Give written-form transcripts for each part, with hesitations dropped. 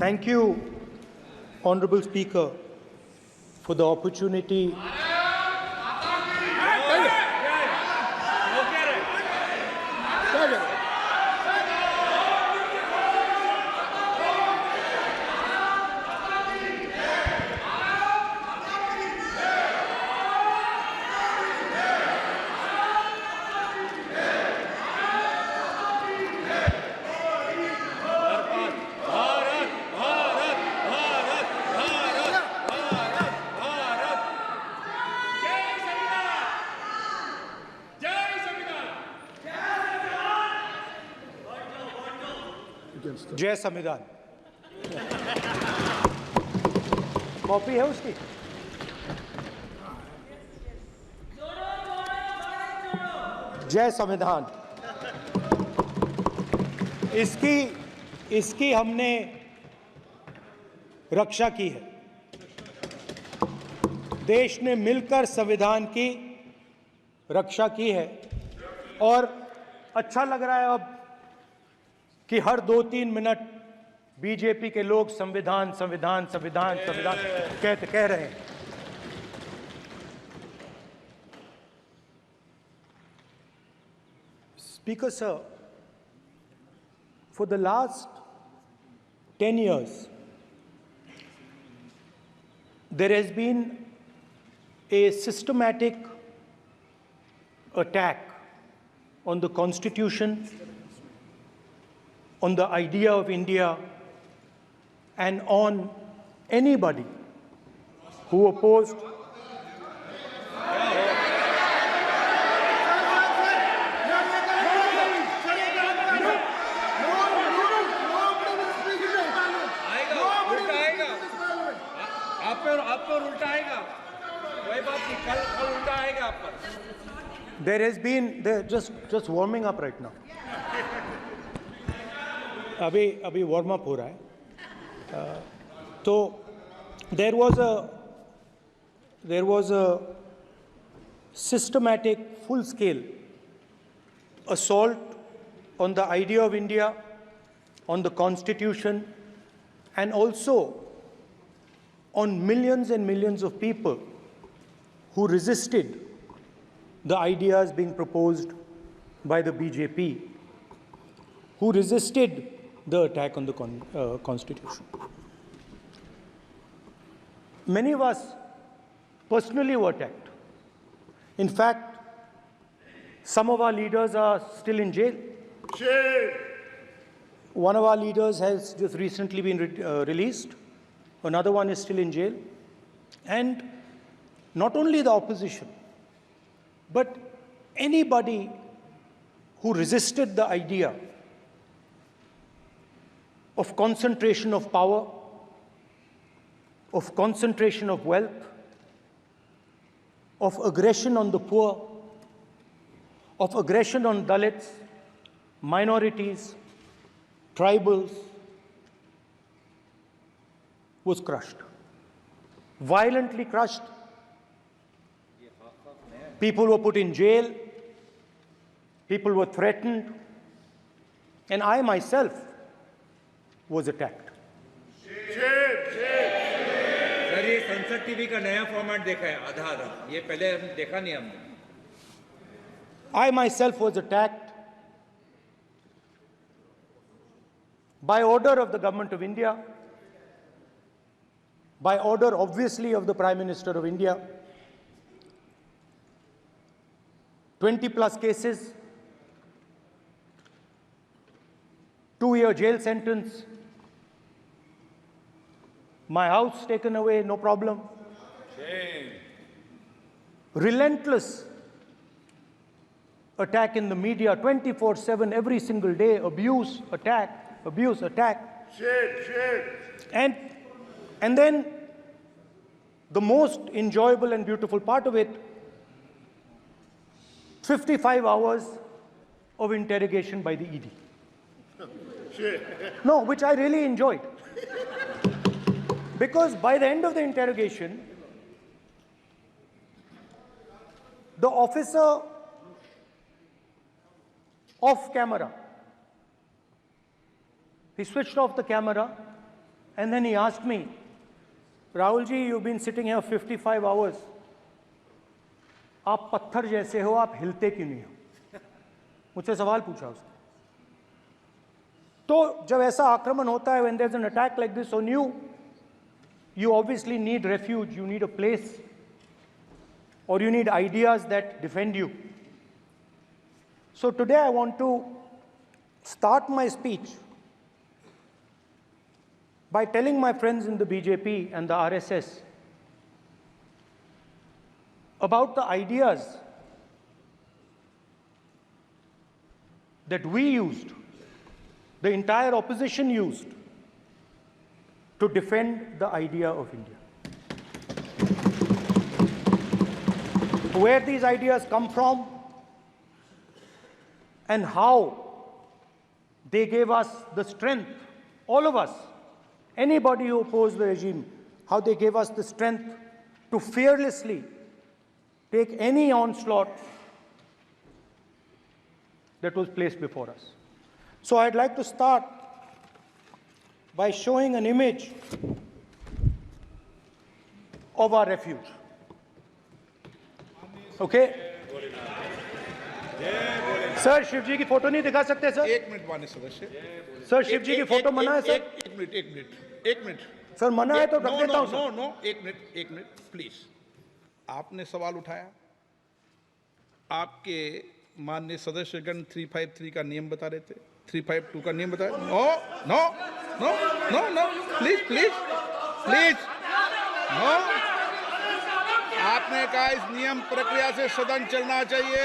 Thank you, Honorable Speaker, for the opportunity जय संविधान। Copy है उसकी? जय संविधान। इसकी हमने रक्षा की है। देश ने मिलकर संविधान की रक्षा की है और अच्छा लग रहा है अब कि हर 2-3 मिनट बीजेपी के लोग संविधान संविधान संविधान संविधान कह रहे हैं। Speaker sir, for the last 10 years, there has been a systematic attack on the Constitution, on the idea of India, and on anybody who opposed There has been just warming up right now. अभी warm up हो रहा है। तो there was a systematic, full-scale assault on the idea of India, on the Constitution, and also on millions and millions of people who resisted the ideas being proposed by the BJP, who resisted the attack on the Constitution. Many of us personally were attacked. In fact, some of our leaders are still in jail. One of our leaders has just recently been released. Another one is still in jail. And not only the opposition, but anybody who resisted the idea of concentration of power, of concentration of wealth, of aggression on the poor, of aggression on Dalits, minorities, tribals, was crushed, violently crushed. People were put in jail, people were threatened, and I myself was attacked. Sir ये संसद TV का नया format देखा है आधा ये पहले हम देखा नहीं हमने I myself was attacked by order of the government of India, by order obviously of the Prime Minister of India. 20+ cases, 2-year jail sentence, my house taken away, no problem. Shame. Relentless attack in the media, 24/7, every single day, abuse, attack, abuse, attack. And then the most enjoyable and beautiful part of it, 55 hours of interrogation by the ED. No, which I really enjoyed. Because by the end of the interrogation, the officer off camera, he switched off the camera And then he asked me, Rahul ji, you've been sitting here 55 hours. आप पत्थर जैसे हो, आप हिलते क्यों नहीं हो? मुझसे सवाल पूछा उसने. तो जब ऐसा आक्रमण होता है, when there's an attack like this on you, you obviously need refuge, you need a place, or you need ideas that defend you. So today I want to start my speech by telling my friends in the BJP and the RSS about the ideas that we used, the entire opposition used, to defend the idea of India. Where these ideas come from and how they gave us the strength, all of us, anybody who opposed the regime, how they gave us the strength to fearlessly take any onslaught that was placed before us. So I'd like to start by showing an image of our refuge. Okay? Sir Shiv ji की photo नहीं दिखा सकते sir? एक minute माननीय सदस्य. Sir Shiv ji की photo मना है सर? एक मिनट. सर मना है तो रख देता हूं सर. नो, एक मिनट प्लीज. आपने सवाल उठाया, आपके माननीय सदस्यगण 353 का नियम बता रहे थे, 352 का नियम बताया. No, please, no. आपने कहा इस नियम प्रक्रिया से सदन चलना चाहिए.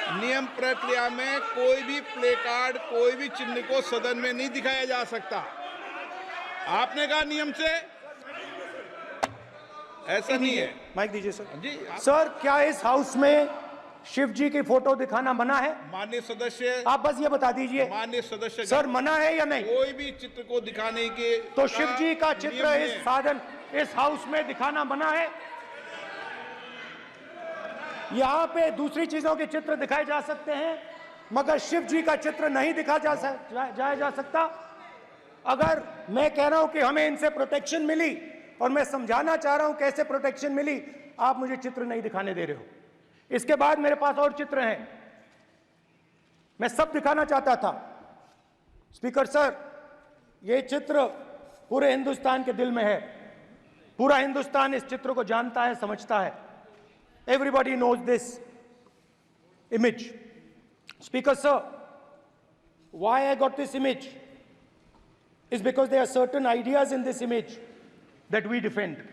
नियम प्रक्रिया में कोई भी प्ले कार्ड, कोई भी चिन्ह को सदन में नहीं दिखाया जा सकता. आपने कहा नियम से, ऐसा नहीं है. माइक दीजिए सर. जी सर क्या इस हाउस में शिव जी की फोटो दिखाना मना है? माननीय सदस्य, आप बस ये बता दीजिए. माननीय सदस्य सर मना है या नहीं? कोई भी चित्र को दिखाने के तो शिव जी का चित्र नियम इस है. साधन, इस हाउस में दिखाना मना है? यहाँ पे दूसरी चीजों के चित्र दिखाए जा सकते हैं, मगर शिव जी का चित्र नहीं दिखा जाया जा सकता. अगर मैं कह रहा हूं कि हमें इनसे प्रोटेक्शन मिली और मैं समझाना चाह रहा हूं कैसे प्रोटेक्शन मिली, आप मुझे चित्र नहीं दिखाने दे रहे हो. इसके बाद मेरे पास और चित्र हैं, मैं सब दिखाना चाहता था. स्पीकर सर, ये चित्र पूरे हिंदुस्तान के दिल में है. पूरा हिंदुस्तान इस चित्र को जानता है, समझता है. Everybody knows this image. Speaker sir, why I got this image is because there are certain ideas in this image that we defend,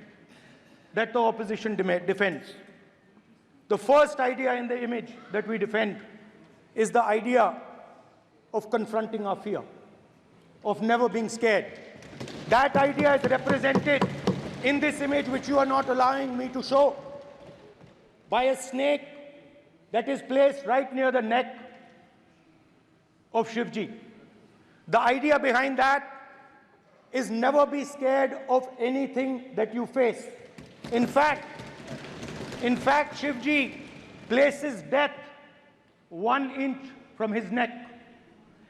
that the opposition defends. The first idea in the image that we defend is the idea of confronting our fear, of never being scared. That idea is represented in this image, which you are not allowing me to show, by a snake that is placed right near the neck of Shivji. The idea behind that is never be scared of anything that you face. In fact, Shivji places death 1 inch from his neck.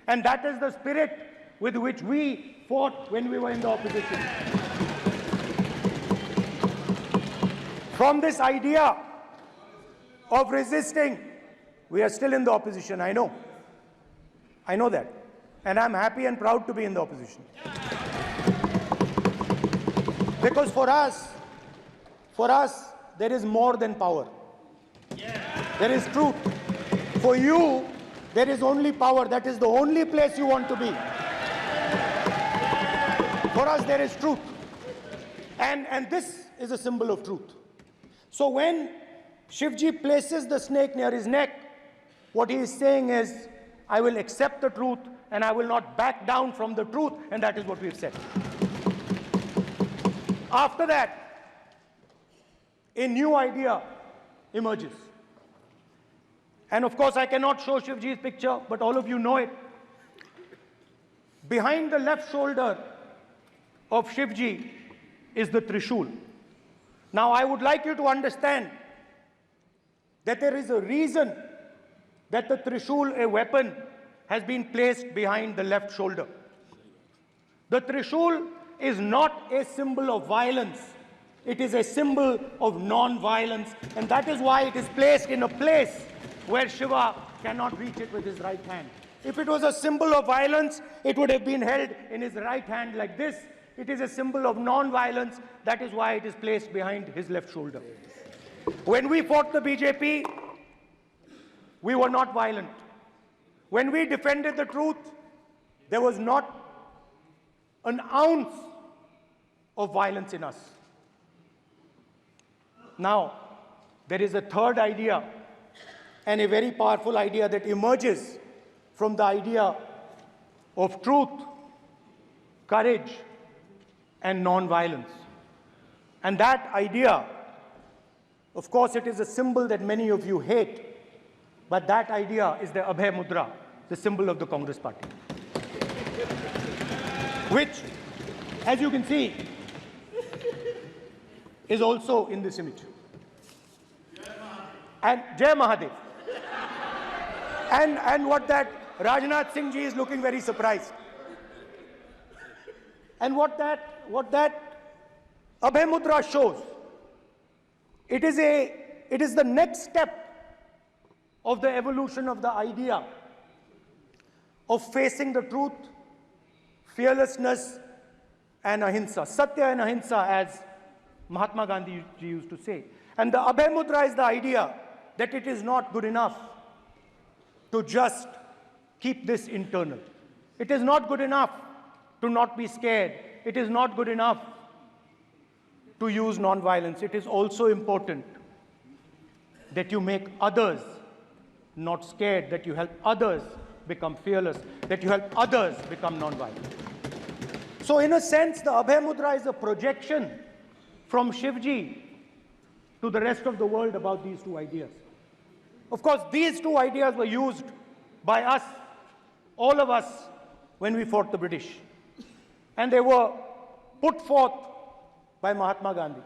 And that is the spirit with which we fought when we were in the opposition. From this idea of resisting, we are still in the opposition, I know. I know that. And I'm happy and proud to be in the opposition. Because for us, there is more than power. There is truth. For you, there is only power. That is the only place you want to be. For us, there is truth. And this is a symbol of truth. So when Shivji places the snake near his neck, what he is saying is, I will accept the truth and I will not back down from the truth, and that is what we've said. After that, a new idea emerges. And of course, I cannot show Shivji's picture, but all of you know it. Behind the left shoulder of Shivji is the Trishul. Now, I would like you to understand that there is a reason that the Trishul, a weapon, has been placed behind the left shoulder. The Trishul is not a symbol of violence. It is a symbol of non-violence, and that is why it is placed in a place where Shiva cannot reach it with his right hand. If it was a symbol of violence, it would have been held in his right hand like this. It is a symbol of non-violence. That is why it is placed behind his left shoulder. When we fought the BJP, we were not violent. When we defended the truth, there was not an ounce of violence in us. Now, there is a third idea, and a very powerful idea that emerges from the idea of truth, courage, and non-violence. And that idea, of course, it is a symbol that many of you hate, but that idea is the Abhay Mudra, the symbol of the Congress Party, which, as you can see, is also in this image. And Jai Mahadev. And what that Rajnath Singh ji is looking very surprised. And what that Abhay Mudra shows, it is the next step of the evolution of the idea of facing the truth, fearlessness, and ahimsa. Satya and ahimsa, as Mahatma Gandhi ji used to say. And the Abhay Mudra is the idea that it is not good enough to just keep this internal. It is not good enough to not be scared. It is not good enough to use non-violence. It is also important that you make others not scared, that you help others become fearless, that you help others become non-violent. So in a sense, the Abhay Mudra is a projection from Shivji to the rest of the world about these two ideas. Of course, these two ideas were used by us, all of us, when we fought the British. And they were put forth by Mahatma Gandhi.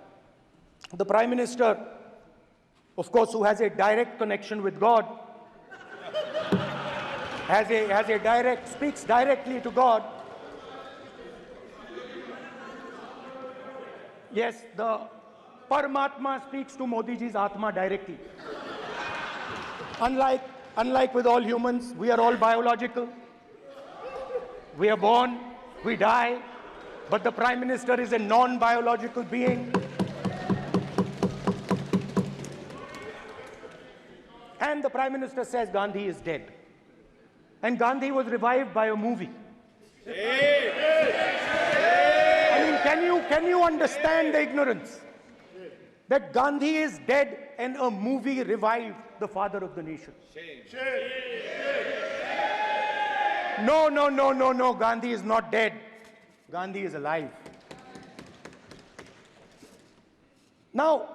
The Prime Minister, of course, who has a direct connection with God, speaks directly to God. Yes, the Paramatma speaks to Modi ji's Atma directly. Unlike with all humans, we are all biological. We are born, we die, but the Prime Minister is a non-biological being. And the Prime Minister says Gandhi is dead. And Gandhi was revived by a movie. I mean, can you understand the ignorance? That Gandhi is dead and a movie revived the father of the nation. No, Gandhi is not dead. Gandhi is alive. Now,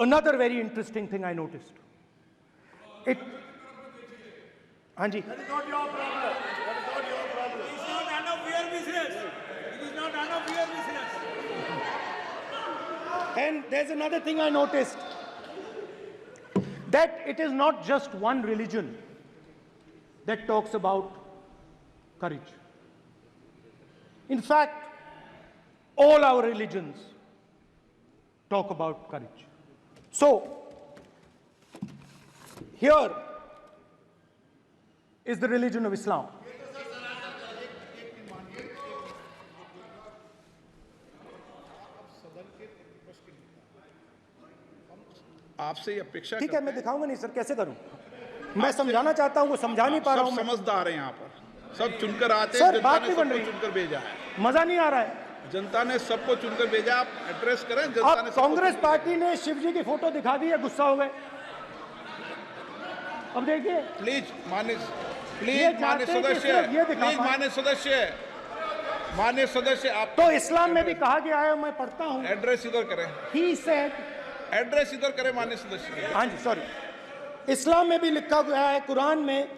another very interesting thing I noticed. Hanji. That is not your problem. That is not your problem. It is not none of your business. It is not none of your business. And there's another thing I noticed. That it is not just one religion that talks about courage. In fact, all our religions talk about courage. So, here is the religion of Islam. आपसे ये अपेक्षा ठीक है, मैं दिखाऊंगा नहीं sir, कैसे करूं? मैं समझाना चाहता हूं, वो समझा नहीं पा रहा हूं। सब समझदार हैं यहाँ पर, सब चुनकर आते हैं। सर, जनता बात ने नहीं बन सबको रही। चुनकर भेजा है। मजा नहीं आ रहा है। जनता ने सबको चुनकर भेजा। आप एड्रेस करें। जनता अब ने सबको कांग्रेस चुनकर- पार्टी ने शिवजी की फोटो दिखा दी है, गुस्सा हो गए। अब देखिए, प्लीज मान्य ये मान्य चाहते हैं कि सदस्य, सिर्फ ये दिखा प्लीज पाएं। मान्य सदस्य आप तो इस्लाम में भी कहा गया है, मैं पढ़ता हूं। एड्रेस इधर करें। He said, एड्रेस इधर करें मान्य सदस्य। हाँ जी, सॉरी, इस्लाम में भी लिखा गया है, कुरान में,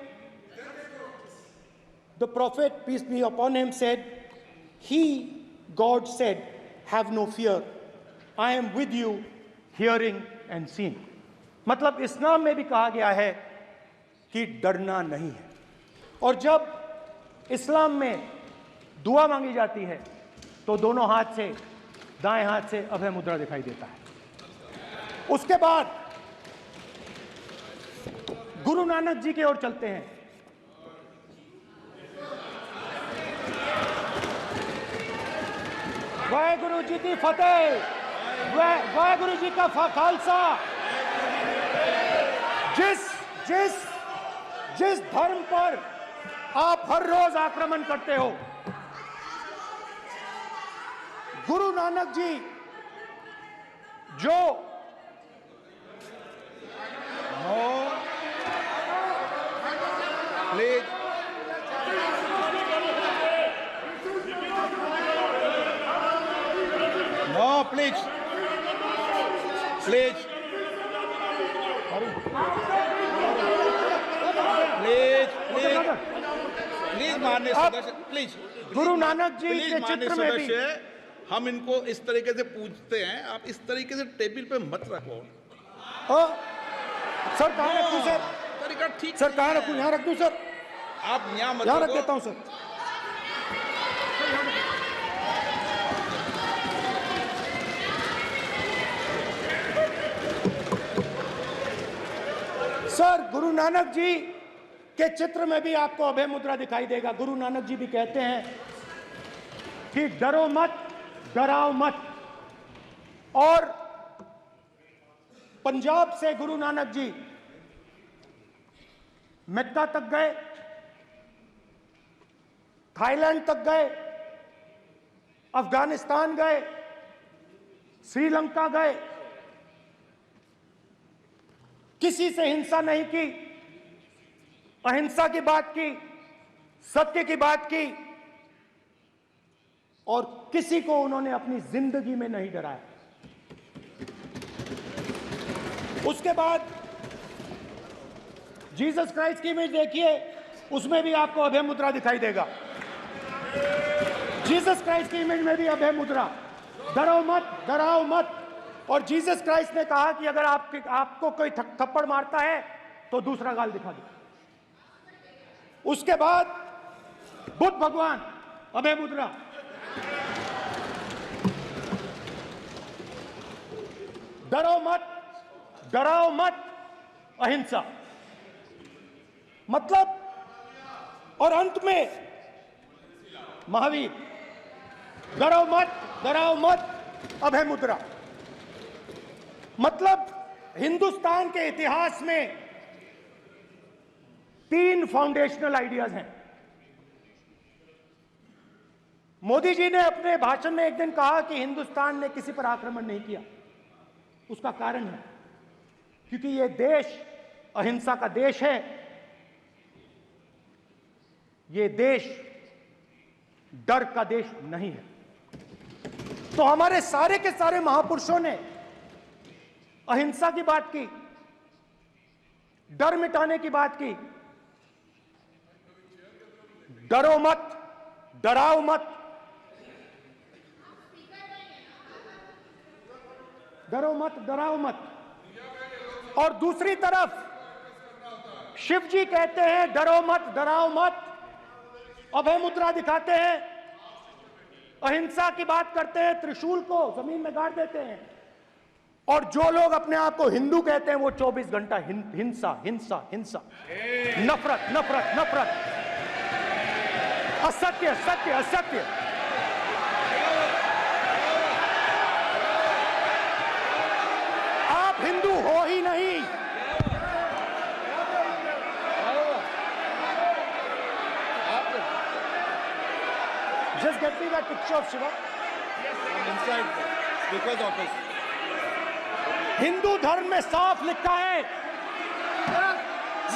the prophet, peace be upon him, said, he, God said, have no fear, I am with you, hearing and seeing. मतलब इस्लाम में भी कहा गया है कि डरना नहीं है। और जब इस्लाम में दुआ मांगी जाती है तो दोनों हाथ से, दाएं हाथ से अभय मुद्रा दिखाई देता है। उसके बाद गुरु नानक जी की ओर चलते हैं। वाहेगुरु जी की फतेह, वाहेगुरु जी का खालसा। जिस धर्म पर आप हर रोज आक्रमण करते हो, गुरु नानक जी जो please no, please please please please please माननीय सदस्य, please Guru Nanak ji please के माननीय चित्र में भी सदस्य, हम इनको इस तरीके से पूछते हैं, आप इस तरीके से टेबल पे मत रखो। सर कहाँ रखूं सर? तरीका ठीक सर कहाँ नहीं रखूं? है। यहाँ रख दूं सर? आप यहाँ मत यहाँ रख रखो। देता हूं सर। सर गुरु नानक जी के चित्र में भी आपको अभय मुद्रा दिखाई देगा। गुरु नानक जी भी कहते हैं कि डरो मत, डराओ मत। और पंजाब से गुरु नानक जी मक्का तक गए, थाईलैंड तक गए, अफगानिस्तान गए, श्रीलंका गए, किसी से हिंसा नहीं की, अहिंसा की बात की, सत्य की बात की, और किसी को उन्होंने अपनी जिंदगी में नहीं डराया। उसके बाद जीसस क्राइस्ट की इमेज देखिए, उसमें भी आपको अभय मुद्रा दिखाई देगा। जीसस क्राइस्ट की इमेज में भी अभय मुद्रा, डरो मत, डराओ मत। और जीसस क्राइस्ट ने कहा कि अगर आपको कोई थप्पड़ मारता है तो दूसरा गाल दिखा दो। उसके बाद बुद्ध भगवान, अभय मुद्रा। डरो मत, डराओ मत, अहिंसा। मतलब, और अंत में महावीर, डरो मत, डराओ मत, अभय मुद्रा। मतलब हिंदुस्तान के इतिहास में 3 फाउंडेशनल आइडियाज हैं। मोदी जी ने अपने भाषण में एक दिन कहा कि हिंदुस्तान ने किसी पर आक्रमण नहीं किया। उसका कारण है क्योंकि यह देश अहिंसा का देश है। यह देश डर का देश नहीं है। तो हमारे सारे के सारे महापुरुषों ने अहिंसा की बात की, डर मिटाने की बात की। डरो मत, डराओ मत, डरो मत, डराओ मत। और दूसरी तरफ शिव जी कहते हैं डरो मत, डराओ मत, अभय मुद्रा दिखाते हैं, अहिंसा की बात करते हैं, त्रिशूल को जमीन में गाड़ देते हैं। और जो लोग अपने आप को हिंदू कहते हैं वो 24 घंटा हिंसा, हिंसा, हिंसा, नफरत, नफरत, नफरत, असत्य, सत्य, असत्य। आप हिंदू हो ही नहीं। Just get me that picture of Shiva. inside because of his Hindu धर्म में साफ लिखा है,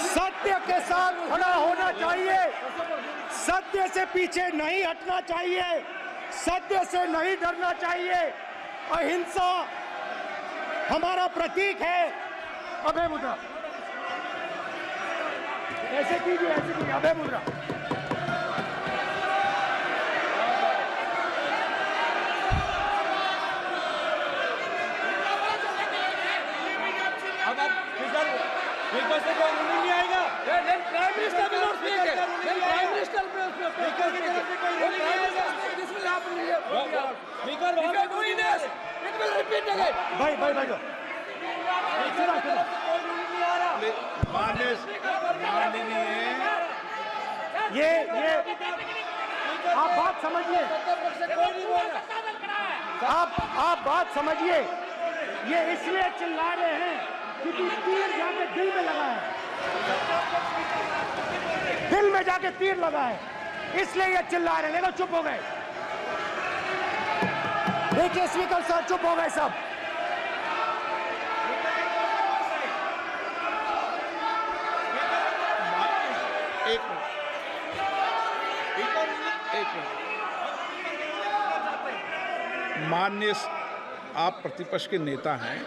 सत्य के साथ खड़ा होना चाहिए, सत्य से पीछे नहीं हटना चाहिए, सत्य से नहीं डरना चाहिए। अहिंसा हमारा प्रतीक है। अभय मुद्रा ऐसे कीजिए, ऐसे कीजिए, अभय मुद्रा। नहीं आएगा। Then Prime Minister will not speak. Then Prime Minister will not speak. भाई भाई भाई माननीय ये आप बात समझिए, आप बात समझिए। ये इसलिए चिल्ला रहे हैं क्योंकि तीर जाके दिल में लगा है, दिल में जाके तीर लगा है, इसलिए ये चिल्ला रहे हैं। देखो चुप हो गए, देखिए स्पीकर साहब चुप हो गए सब। एक मिनट। माननीय आप प्रतिपक्ष के नेता हैं,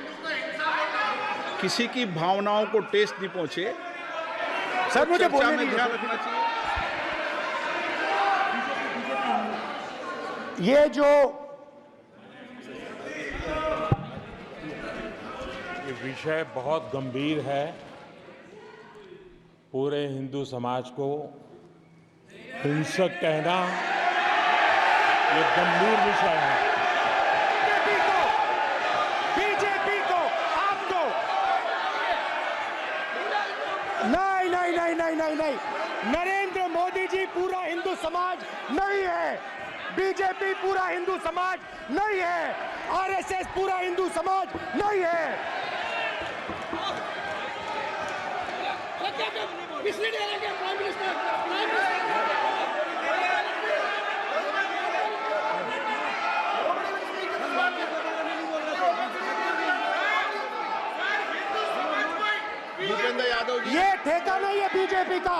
किसी की भावनाओं को ठेस नहीं पहुंचे, सर मुझे चर्चा बोलने में दीजिए। ध्यान रखना चाहिए। ये जो ये विषय बहुत गंभीर है, पूरे हिंदू समाज को हिंसक कहना ये गंभीर विषय है। बीजेपी को आपको नहीं, नरेंद्र मोदी जी पूरा हिंदू समाज नहीं है, बीजेपी पूरा हिंदू समाज नहीं है, आरएसएस पूरा हिंदू समाज नहीं है। भूपेंद्र यादव जी, ये ठेका नहीं है बीजेपी का,